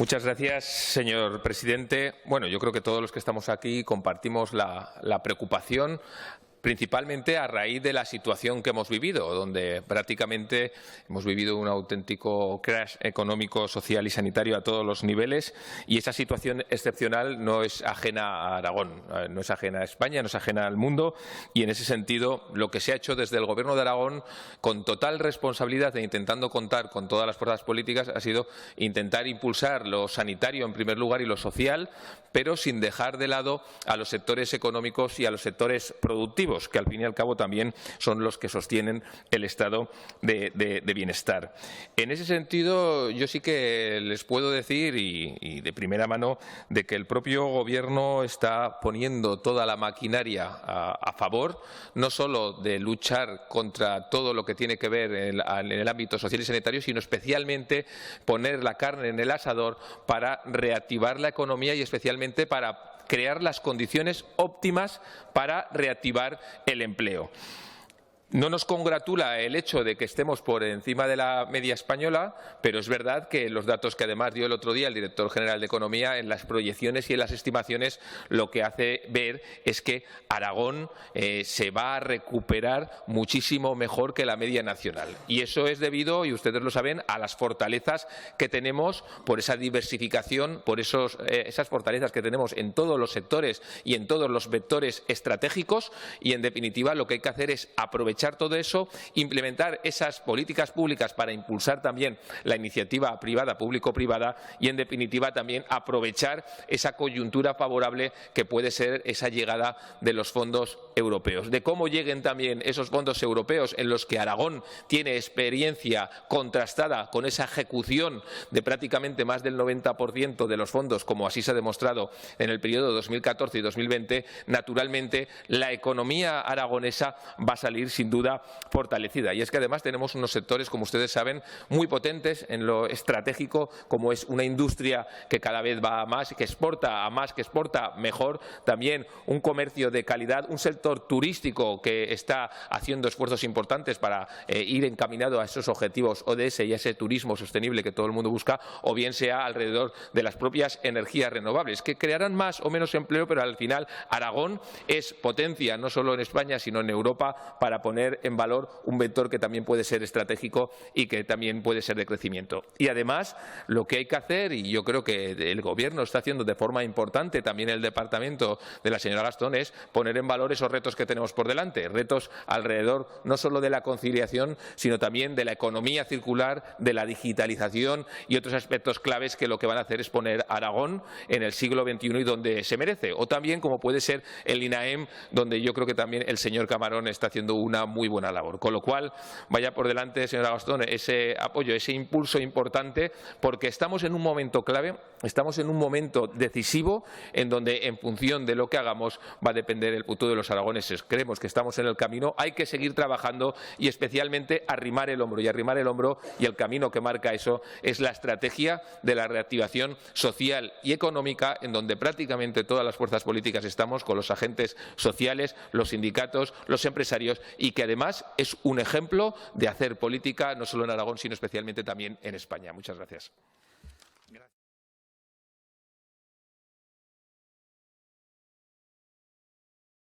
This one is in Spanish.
Muchas gracias, señor presidente. Bueno, yo creo que todos los que estamos aquí compartimos la preocupación, principalmente a raíz de la situación que hemos vivido, donde prácticamente hemos vivido un auténtico crash económico, social y sanitario a todos los niveles, y esa situación excepcional no es ajena a Aragón, no es ajena a España, no es ajena al mundo, y en ese sentido lo que se ha hecho desde el Gobierno de Aragón, con total responsabilidad e intentando contar con todas las fuerzas políticas, ha sido intentar impulsar lo sanitario en primer lugar y lo social, pero sin dejar de lado a los sectores económicos y a los sectores productivos, que al fin y al cabo también son los que sostienen el estado de bienestar. En ese sentido, yo sí que les puedo decir, y de primera mano, de que el propio Gobierno está poniendo toda la maquinaria a favor, no solo de luchar contra todo lo que tiene que ver en el ámbito social y sanitario, sino especialmente poner la carne en el asador para reactivar la economía y especialmente para crear las condiciones óptimas para reactivar el empleo. No nos congratula el hecho de que estemos por encima de la media española, pero es verdad que los datos que además dio el otro día el director general de Economía, en las proyecciones y en las estimaciones, lo que hace ver es que Aragón se va a recuperar muchísimo mejor que la media nacional. Y eso es debido, y ustedes lo saben, a las fortalezas que tenemos por esa diversificación, por esas fortalezas que tenemos en todos los sectores y en todos los vectores estratégicos, y en definitiva lo que hay que hacer es aprovechar todo eso, implementar esas políticas públicas para impulsar también la iniciativa privada, público-privada, y en definitiva también aprovechar esa coyuntura favorable que puede ser esa llegada de los fondos europeos. De cómo lleguen también esos fondos europeos, en los que Aragón tiene experiencia contrastada con esa ejecución de prácticamente más del 90% de los fondos, como así se ha demostrado en el periodo 2014 y 2020, naturalmente la economía aragonesa va a salir sin duda fortalecida. Y es que además tenemos unos sectores, como ustedes saben, muy potentes en lo estratégico, como es una industria que cada vez va a más, que exporta a más, que exporta mejor, también un comercio de calidad, un sector turístico que está haciendo esfuerzos importantes para ir encaminado a esos objetivos ODS y a ese turismo sostenible que todo el mundo busca, o bien sea alrededor de las propias energías renovables, que crearán más o menos empleo, pero al final Aragón es potencia no solo en España, sino en Europa, para poner en valor un vector que también puede ser estratégico y que también puede ser de crecimiento. Y además, lo que hay que hacer, y yo creo que el Gobierno está haciendo de forma importante, también el departamento de la señora Gastón, es poner en valor esos retos que tenemos por delante, retos alrededor no solo de la conciliación, sino también de la economía circular, de la digitalización y otros aspectos claves que lo que van a hacer es poner a Aragón en el siglo XXI y donde se merece. O también, como puede ser el INAEM, donde yo creo que también el señor Camarón está haciendo una muy buena labor. Con lo cual, vaya por delante, señora Gastón, ese apoyo, ese impulso importante, porque estamos en un momento clave, estamos en un momento decisivo, en donde, en función de lo que hagamos, va a depender el futuro de los aragoneses. Creemos que estamos en el camino, hay que seguir trabajando y especialmente arrimar el hombro. Y el camino que marca eso es la estrategia de la reactivación social y económica, en donde prácticamente todas las fuerzas políticas estamos, con los agentes sociales, los sindicatos, los empresarios, y que además es un ejemplo de hacer política no solo en Aragón, sino especialmente también en España. Muchas gracias.